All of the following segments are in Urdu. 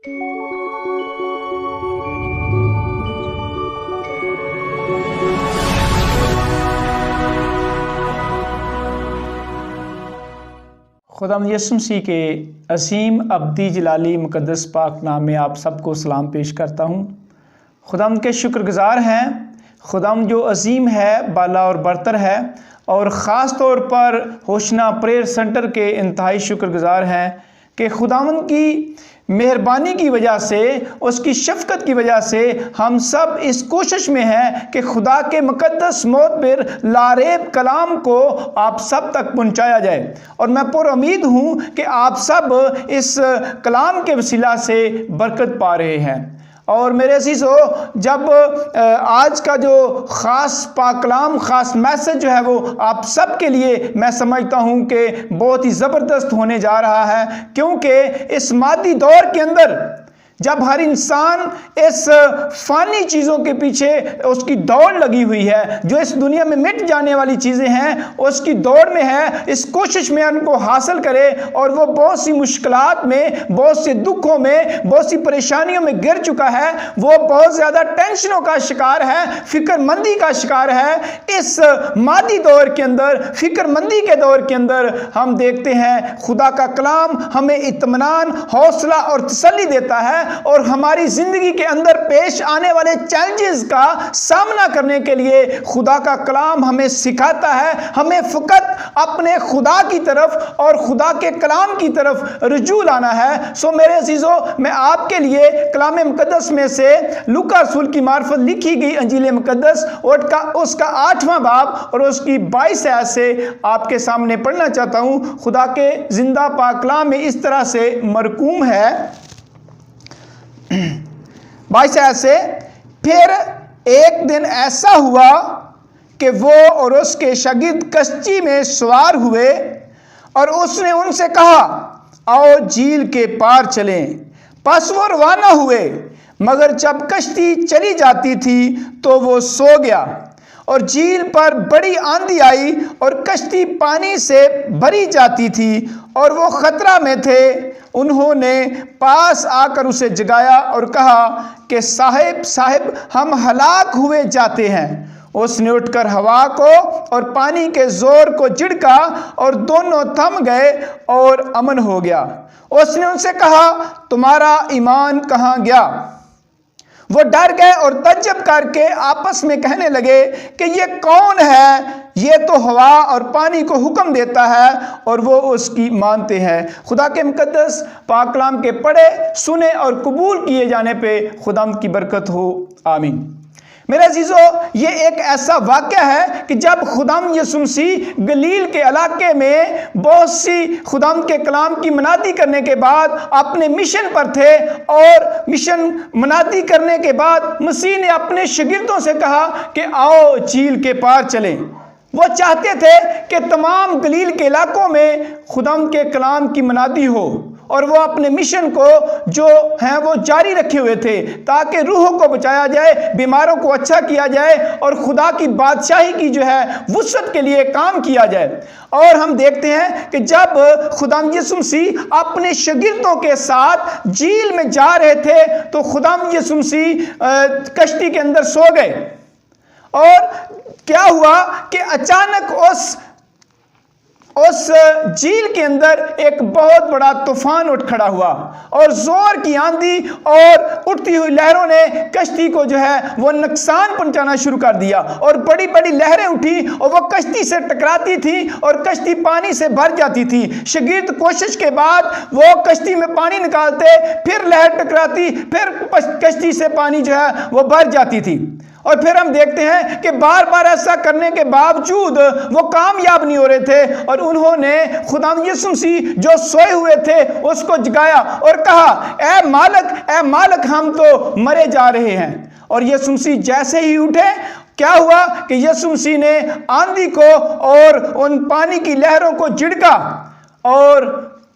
خداوند یسوع مسیح کے عظیم ابدی جلالی مقدس پاک نام میں آپ سب کو سلام پیش کرتا ہوں۔ خداوند کے شکر گزار ہیں، خداوند جو عظیم ہے، بالا اور برتر ہے، اور خاص طور پر ہوشنا پریئر سنٹر کے انتہائی شکر گزار ہیں کہ خداوند کی مہربانی کی وجہ سے، اس کی شفقت کی وجہ سے ہم سب اس کوشش میں ہیں کہ خدا کے مقدس معتبر لاریب کلام کو آپ سب تک پہنچایا جائے، اور میں پر امید ہوں کہ آپ سب اس کلام کے وسیلہ سے برکت پا رہے ہیں۔ اور میرے عزیزو، جب آج کا جو خاص پاک کلام، خاص میسج جو ہے وہ آپ سب کے لیے میں سمجھتا ہوں کہ بہت ہی زبردست ہونے جا رہا ہے، کیونکہ اس مادی دور کے اندر جب ہر انسان اس فانی چیزوں کے پیچھے اس کی دوڑ لگی ہوئی ہے، جو اس دنیا میں مٹ جانے والی چیزیں ہیں اس کی دوڑ میں ہے، اس کوشش میں ان کو حاصل کرے، اور وہ بہت سی مشکلات میں، بہت سے دکھوں میں، بہت سی پریشانیوں میں گر چکا ہے، وہ بہت زیادہ ٹینشنوں کا شکار ہے، فکر مندی کا شکار ہے۔ اس مادی دور کے اندر، فکر مندی کے دور کے اندر ہم دیکھتے ہیں خدا کا کلام ہمیں اطمینان، حوصلہ اور تسلی دیتا ہے، اور ہماری زندگی کے اندر پیش آنے والے چیلنجز کا سامنا کرنے کے لیے خدا کا کلام ہمیں سکھاتا ہے، ہمیں فقط اپنے خدا کی طرف اور خدا کے کلام کی طرف رجوع لانا ہے۔ سو میرے عزیزو، میں آپ کے لیے کلام مقدس میں سے لوکا رسول کی معرفت لکھی گئی انجیل مقدس اور اس کا 8واں باب اور اس کی 22 آیت سے آپ کے سامنے پڑھنا چاہتا ہوں۔ خدا کے زندہ پاک کلام میں اس طرح سے مرقوم ہے، 22 آیت سے، پھر ایک دن ایسا ہوا کہ وہ اور اس کے شاگرد کشتی میں سوار ہوئے، اور اس نے ان سے کہا، آؤ جھیل کے پار چلیں۔ پس وہ روانہ ہوئے، مگر جب کشتی چلی جاتی تھی تو وہ سو گیا، اور جھیل پر بڑی آندھی آئی اور کشتی پانی سے بھری جاتی تھی اور وہ خطرہ میں تھے۔ انہوں نے پاس آ کر اسے جگایا اور کہا کہ صاحب ہم ہلاک ہوئے جاتے ہیں۔ اس نے اٹھ کر ہوا کو اور پانی کے زور کو جھڑکا، اور دونوں تھم گئے اور امن ہو گیا۔ اس نے ان سے کہا، تمہارا ایمان کہاں گیا؟ وہ ڈر گئے اور تعجب کر کے آپس میں کہنے لگے کہ یہ کون ہے؟ یہ تو ہوا اور پانی کو حکم دیتا ہے اور وہ اس کی مانتے ہیں۔ خدا کے مقدس پاک کلام کے پڑھے، سنے اور قبول کیے جانے پہ خدا کی برکت ہو، آمین۔ میرے عزیزو، یہ ایک ایسا واقعہ ہے کہ جب خداوند یسوع مسیح گلیل کے علاقے میں بہت سی خداوند کے کلام کی منادی کرنے کے بعد اپنے مشن پر تھے، اور مشن منادی کرنے کے بعد مسیح نے اپنے شاگردوں سے کہا کہ آؤ جھیل کے پار چلیں۔ وہ چاہتے تھے کہ تمام گلیل کے علاقوں میں خداوند کے کلام کی منادی ہو، اور وہ اپنے مشن کو جو ہیں وہ جاری رکھے ہوئے تھے، تاکہ روحوں کو بچایا جائے، بیماروں کو اچھا کیا جائے، اور خدا کی بادشاہی کی جو ہے وسعت کے لیے کام کیا جائے۔ اور ہم دیکھتے ہیں کہ جب خداوند یسوع مسیح اپنے شاگردوں کے ساتھ جھیل میں جا رہے تھے تو خداوند یسوع مسیح کشتی کے اندر سو گئے، اور کیا ہوا کہ اچانک اس جھیل کے اندر ایک بہت بڑا طوفان اٹھ کھڑا ہوا، اور زور کی آندھی اور اٹھتی ہوئی لہروں نے کشتی کو جو ہے وہ نقصان پہنچانا شروع کر دیا، اور بڑی بڑی لہریں اٹھی اور وہ کشتی سے ٹکراتی تھی اور کشتی پانی سے بھر جاتی تھی۔ شاگرد کوشش کے بعد وہ کشتی میں پانی نکالتے، پھر لہر ٹکراتی، پھر کشتی سے پانی جو ہے وہ بھر جاتی تھی، اور پھر ہم دیکھتے ہیں کہ بار بار ایسا کرنے کے باوجود وہ کامیاب نہیں ہو رہے تھے، اور انہوں نے خداوند یسوع مسیح جو سوئے ہوئے تھے اس کو جگایا اور کہا، اے مالک ہم تو مرے جا رہے ہیں۔ اور یسوع مسیح جیسے ہی اٹھے، کیا ہوا کہ یسوع مسیح نے آندھی کو اور ان پانی کی لہروں کو جھڑکا، اور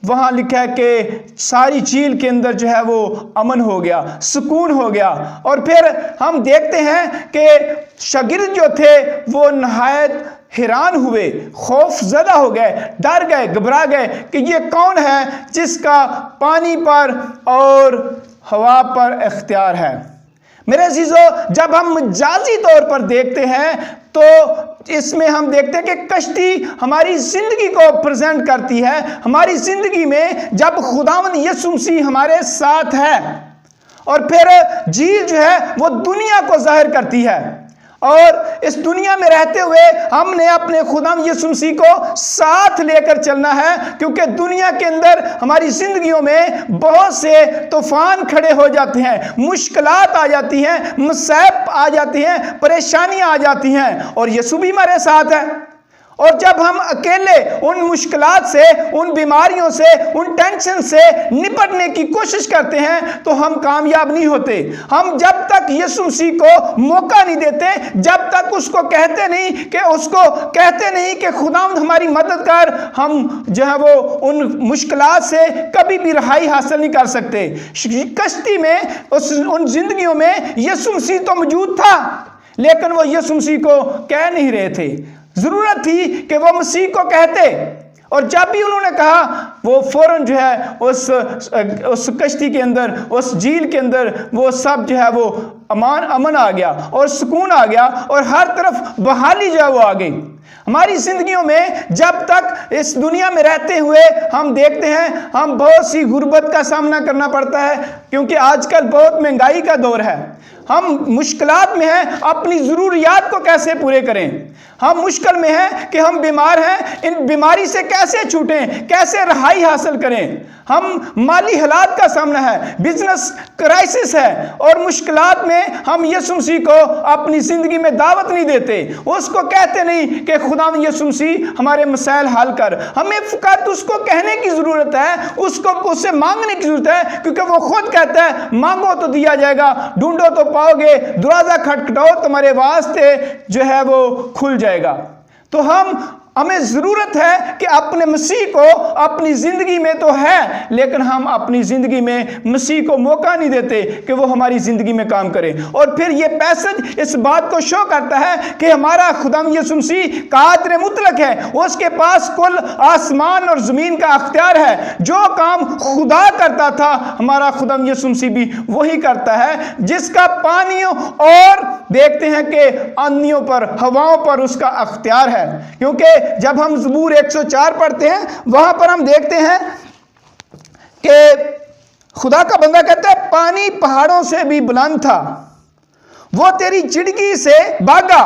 وہاں لکھا ہے کہ ساری جھیل کے اندر جو ہے وہ امن ہو گیا، سکون ہو گیا۔ اور پھر ہم دیکھتے ہیں کہ شاگرد جو تھے وہ نہایت حیران ہوئے، خوف زدہ ہو گئے، ڈر گئے، گھبرا گئے کہ یہ کون ہے جس کا پانی پر اور ہوا پر اختیار ہے۔ میرے عزیزو، جب ہم مجازی طور پر دیکھتے ہیں تو اس میں ہم دیکھتے ہیں کہ کشتی ہماری زندگی کو پریزنٹ کرتی ہے۔ ہماری زندگی میں جب خداوند یسوع مسیح ہمارے ساتھ ہے، اور پھر جھیل جو ہے وہ دنیا کو ظاہر کرتی ہے، اور اس دنیا میں رہتے ہوئے ہم نے اپنے خداوند یسوع مسیح کو ساتھ لے کر چلنا ہے، کیونکہ دنیا کے اندر ہماری زندگیوں میں بہت سے طوفان کھڑے ہو جاتے ہیں، مشکلات آ جاتی ہیں، مصائب آ جاتی ہیں، پریشانیاں آ جاتی ہیں، اور یسوع بھی ہمارے ساتھ ہے۔ اور جب ہم اکیلے ان مشکلات سے، ان بیماریوں سے، ان ٹینشن سے نپٹنے کی کوشش کرتے ہیں تو ہم کامیاب نہیں ہوتے۔ ہم جب تک یسوع مسیح کو موقع نہیں دیتے، جب تک اس کو کہتے نہیں کہ خداوند ہماری مدد کر، ہم جو ہے وہ ان مشکلات سے کبھی بھی رہائی حاصل نہیں کر سکتے۔ کشتی میں ان زندگیوں میں یسوع مسیح تو موجود تھا، لیکن وہ یسوع مسیح کو کہہ نہیں رہے تھے۔ ضرورت تھی کہ وہ مسیح کو کہتے، اور جب بھی انہوں نے کہا وہ فوراً جو ہے اس کشتی کے اندر، اس جھیل کے اندر وہ سب جو ہے وہ امن آ گیا اور سکون آ گیا، اور ہر طرف بحالی جو ہے وہ آ گئی۔ ہماری زندگیوں میں جب تک اس دنیا میں رہتے ہوئے ہم دیکھتے ہیں ہم بہت سی غربت کا سامنا کرنا پڑتا ہے، کیونکہ آج کل بہت مہنگائی کا دور ہے۔ ہم مشکلات میں ہیں، اپنی ضروریات کو کیسے پورے کریں؟ ہم مشکل میں ہیں کہ ہم بیمار ہیں، ان بیماری سے کیسے چھوٹیں، کیسے رہائی حاصل کریں؟ ہم مالی حالات کا سامنا ہے، بزنس کرائسس ہے، اور مشکلات میں ہم یسوع مسیح کو اپنی زندگی میں دعوت نہیں دیتے، اس کو کہتے نہیں کہ خداوند یسوع مسیح ہمارے مسائل حل کر۔ ہمیں فقط اس کو کہنے کی ضرورت ہے، اس سے مانگنے کی ضرورت ہے، کیونکہ وہ خود کہتا ہے مانگو تو دیا جائے گا، ڈھونڈو تو پاؤ گے، دروازہ کھٹکھٹاؤ تمہارے واسطے جو ہے وہ کھل جائے گا۔ تو ہمیں ضرورت ہے کہ اپنے مسیح کو اپنی زندگی میں تو ہے، لیکن ہم اپنی زندگی میں مسیح کو موقع نہیں دیتے کہ وہ ہماری زندگی میں کام کرے۔ اور پھر یہ پیسج اس بات کو شو کرتا ہے کہ ہمارا خداوند یسوع مسیح قادر مطلق ہے، اس کے پاس کل آسمان اور زمین کا اختیار ہے۔ جو کام خدا کرتا تھا ہمارا خداوند یسوع مسیح بھی وہی کرتا ہے، جس کا پانیوں اور دیکھتے ہیں کہ آندھیوں پر، ہواؤں پر اس کا اختیار ہے۔ کیونکہ جب ہم زبور 104 پڑھتے ہیں وہاں پر ہم دیکھتے ہیں کہ خدا کا بندہ کہتا ہے پانی پہاڑوں سے بھی بلند تھا، وہ تیری چڑکی سے بھاگا،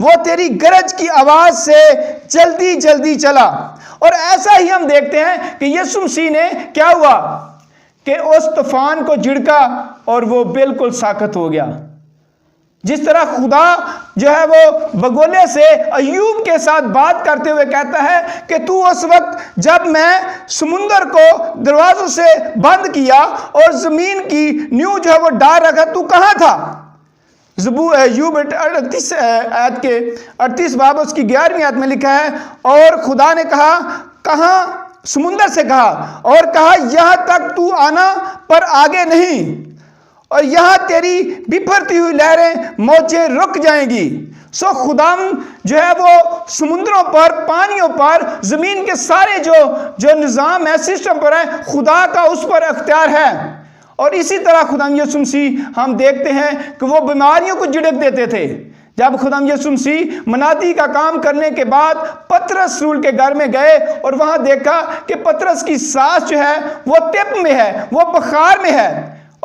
وہ تیری گرج کی آواز سے جلدی جلدی چلا۔ اور ایسا ہی ہم دیکھتے ہیں کہ یسوع مسیح نے کیا ہوا کہ اس طوفان کو جھڑکا اور وہ بالکل ساکت ہو گیا۔ جس طرح خدا جو ہے وہ بگولے سے ایوب کے ساتھ بات کرتے ہوئے کہتا ہے کہ تو اس وقت جب میں سمندر کو دروازوں سے بند کیا اور زمین کی نیو جو ہے وہ ڈال رکھا، تو کہاں تھا؟ ایوب 38 آیت کے 38 باب اس کی 11ویں آیت میں لکھا ہے، اور خدا نے کہا، کہاں؟ سمندر سے کہا، اور کہا یہاں تک تو آنا پر آگے نہیں، اور یہاں تیری بپھرتی ہوئی لہریں موجیں رک جائیں گی۔ سو خداوند جو ہے وہ سمندروں پر، پانیوں پر، زمین کے سارے جو نظام ہے، سسٹم پر ہے، خدا کا اس پر اختیار ہے۔ اور اسی طرح خداوند یسوع مسیح ہم دیکھتے ہیں کہ وہ بیماریوں کو جھڑک دیتے تھے۔ جب خداوند یسوع مسیح منادی کا کام کرنے کے بعد پترس رسول کے گھر میں گئے اور وہاں دیکھا کہ پترس کی سانس جو ہے وہ تپ میں ہے، وہ بخار میں ہے،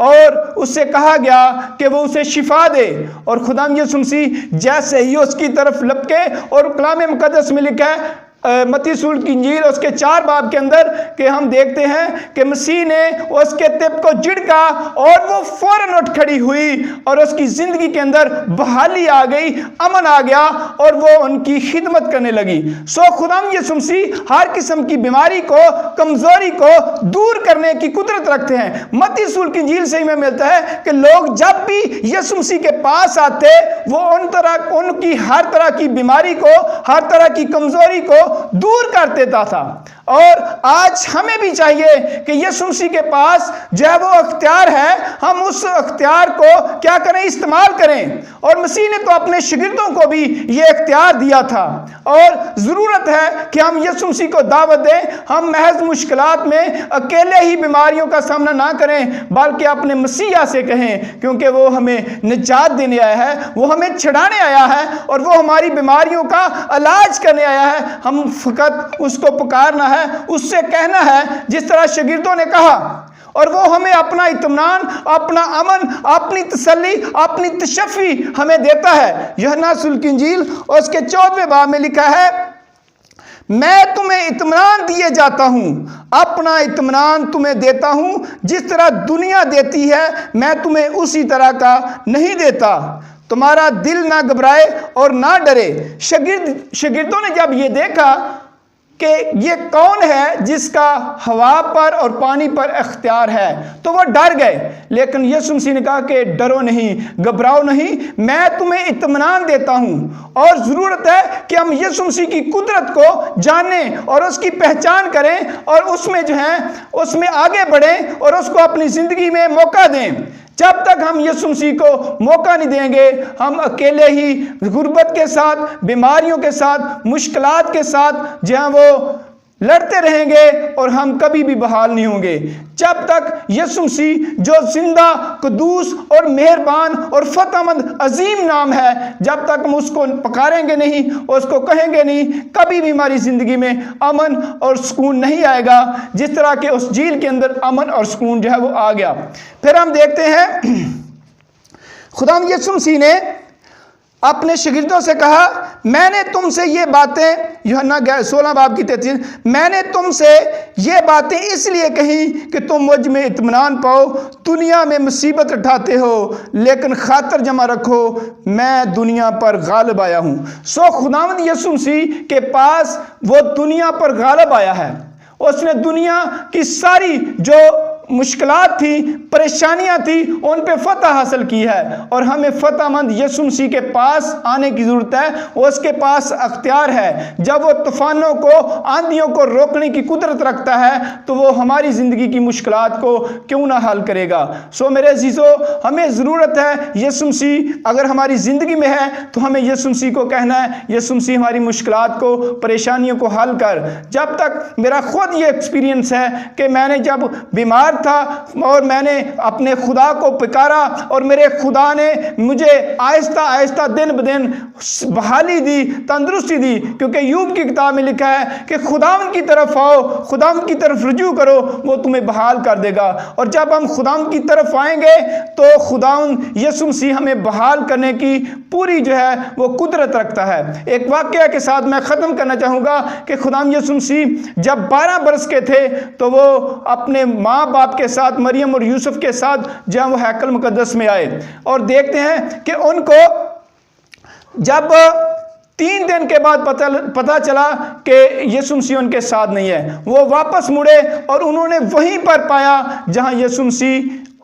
اور اس سے کہا گیا کہ وہ اسے شفا دے۔ اور خداوند یسوع مسیح جیسے ہی اس کی طرف لپکے، اور کلام مقدس میں لکھا ہے متی رسول کی انجیل اس کے 4 باب کے اندر کہ ہم دیکھتے ہیں کہ مسیح نے اس کے تپ کو جھڑکا اور وہ فوراً اٹھ کھڑی ہوئی، اور اس کی زندگی کے اندر بحالی آ گئی، امن آ گیا، اور وہ ان کی خدمت کرنے لگی۔ سو خداوند یسوع مسیح ہر قسم کی بیماری کو، کمزوری کو دور کرنے کی قدرت رکھتے ہیں۔ متی رسول کی انجیل سے ہمیں ملتا ہے کہ لوگ جب بھی یسوع مسیح کے پاس آتے وہ ان کی ہر طرح کی بیماری کو، ہر طرح کی کمزوری کو دور کر دیتا تھا۔ اور آج ہمیں بھی چاہیے کہ یسوع مسیح کے پاس جو ہے وہ اختیار ہے، ہم اس اختیار کو کیا کریں؟ استعمال کریں۔ اور مسیح نے تو اپنے شاگردوں کو بھی یہ اختیار دیا تھا، اور ضرورت ہے کہ ہم یسوع مسیح کو دعوت دیں۔ ہم محض مشکلات میں اکیلے ہی بیماریوں کا سامنا نہ کریں، بلکہ اپنے مسیح سے کہیں، کیونکہ وہ ہمیں نجات دینے آیا ہے، وہ ہمیں چھڑانے آیا ہے، اور وہ ہماری بیماریوں کا علاج کرنے آیا ہے۔ ہم فقط اس کو پکارنا ہے، اس سے کہنا ہے جس طرح شاگردوں نے کہا، اور وہ ہمیں اپنا اطمینان، اپنا امن، اپنی تسلی، اپنی تشفی ہمیں دیتا ہے۔ یوحنا رسول کی انجیل اور اس کے 14ویں باب میں لکھا ہے، میں تمہیں اطمینان دیے جاتا ہوں، اپنا اطمینان تمہیں دیتا ہوں، جس طرح دنیا دیتی ہے میں تمہیں اسی طرح کا نہیں دیتا، تمہارا دل نہ گھبرائے اور نہ ڈرے۔ شاگردوں نے جب یہ دیکھا کہ یہ کون ہے جس کا ہوا پر اور پانی پر اختیار ہے، تو وہ ڈر گئے، لیکن یسوع مسیح نے کہا کہ ڈرو نہیں، گھبراؤ نہیں، میں تمہیں اطمینان دیتا ہوں۔ اور ضرورت ہے کہ ہم یسوع مسیح کی قدرت کو جانیں اور اس کی پہچان کریں، اور اس میں جو ہے اس میں آگے بڑھیں اور اس کو اپنی زندگی میں موقع دیں۔ جب تک ہم یسوع مسیح کو موقع نہیں دیں گے، ہم اکیلے ہی غربت کے ساتھ، بیماریوں کے ساتھ، مشکلات کے ساتھ جہاں وہ لڑتے رہیں گے، اور ہم کبھی بھی بحال نہیں ہوں گے۔ جب تک یسوع مسیح جو زندہ، قدوس اور مہربان اور فتح مند عظیم نام ہے، جب تک ہم اس کو پکاریں گے نہیں اور اس کو کہیں گے نہیں، کبھی بھی ہماری زندگی میں امن اور سکون نہیں آئے گا، جس طرح کہ اس جھیل کے اندر امن اور سکون جو ہے وہ آ گیا۔ پھر ہم دیکھتے ہیں خداوند یسوع مسیح نے اپنے شاگردوں سے کہا، میں نے تم سے یہ باتیں، یوحنا 16 باب کی 33، میں نے تم سے یہ باتیں اس لیے کہیں کہ تم مجھ میں اطمینان پاؤ۔ دنیا میں مصیبت اٹھاتے ہو، لیکن خاطر جمع رکھو، میں دنیا پر غالب آیا ہوں۔ خداوند یسوع مسیح کے پاس وہ دنیا پر غالب آیا ہے۔ اس نے دنیا کی ساری جو مشکلات تھی، پریشانیاں تھی، ان پہ فتح حاصل کی ہے، اور ہمیں فتح مند یسوع مسیح کے پاس آنے کی ضرورت ہے۔ اس کے پاس اختیار ہے۔ جب وہ طوفانوں کو، آندھیوں کو روکنے کی قدرت رکھتا ہے، تو وہ ہماری زندگی کی مشکلات کو کیوں نہ حل کرے گا۔ میرے عزیزو، ہمیں ضرورت ہے یسوع مسیح اگر ہماری زندگی میں ہے تو ہمیں یسوع مسیح کو کہنا ہے، یسوع مسیح ہماری مشکلات کو، پریشانیوں کو حل کر۔ جب تک میرا خود یہ ایکسپیرینس ہے کہ میں نے جب بیمار تھا اور میں نے اپنے خدا کو پکارا، اور میرے خدا نے مجھے آہستہ آہستہ دن بدن بحالی دی، تندرستی دی، کیونکہ یوب کی کتاب میں لکھا ہے کہ خداوند کی طرف آؤ، خداوند کی طرف رجوع کرو، وہ تمہیں بحال کر دے گا۔ اور جب ہم خداوند کی طرف آئیں گے تو خداوند یسوع مسیح ہمیں بحال کرنے کی پوری جو ہے وہ قدرت رکھتا ہے۔ ایک واقعہ کے ساتھ میں ختم کرنا چاہوں گا کہ خداوند یسوع مسیح جب 12 برس کے تھے تو وہ اپنے ماں باپ کے ساتھ، مریم اور یوسف کے ساتھ جہاں وہ ہیکل مقدس میں آئے، اور دیکھتے ہیں کہ ان کو جب 3 دن کے بعد پتہ چلا کہ یسوع مسیح ان کے ساتھ نہیں ہے، وہ واپس مڑے اور انہوں نے وہیں پر پایا جہاں یسوع مسیح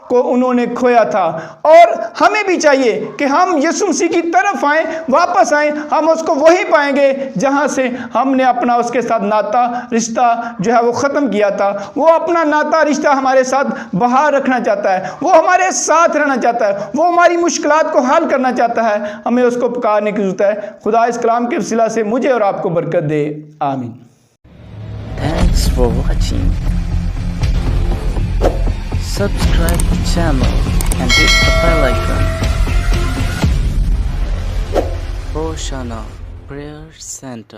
کو انہوں نے کھویا تھا۔ اور ہمیں بھی چاہیے کہ ہم یسوع مسیح کی طرف آئیں، واپس آئیں، ہم اس کو وہی پائیں گے جہاں سے ہم نے اپنا اس کے ساتھ ناتا رشتہ جو ہے وہ ختم کیا تھا۔ وہ اپنا ناتا رشتہ ہمارے ساتھ بحال رکھنا چاہتا ہے، وہ ہمارے ساتھ رہنا چاہتا ہے، وہ ہماری مشکلات کو حل کرنا چاہتا ہے۔ ہمیں اس کو پکارنے کی ضرورت ہے۔ خدا اس کلام کے وسیلہ سے مجھے اور آپ کو برکت دے، آمین۔ Thanks for watching. Subscribe the channel and hit the bell icon. Hoshana Prayer Center.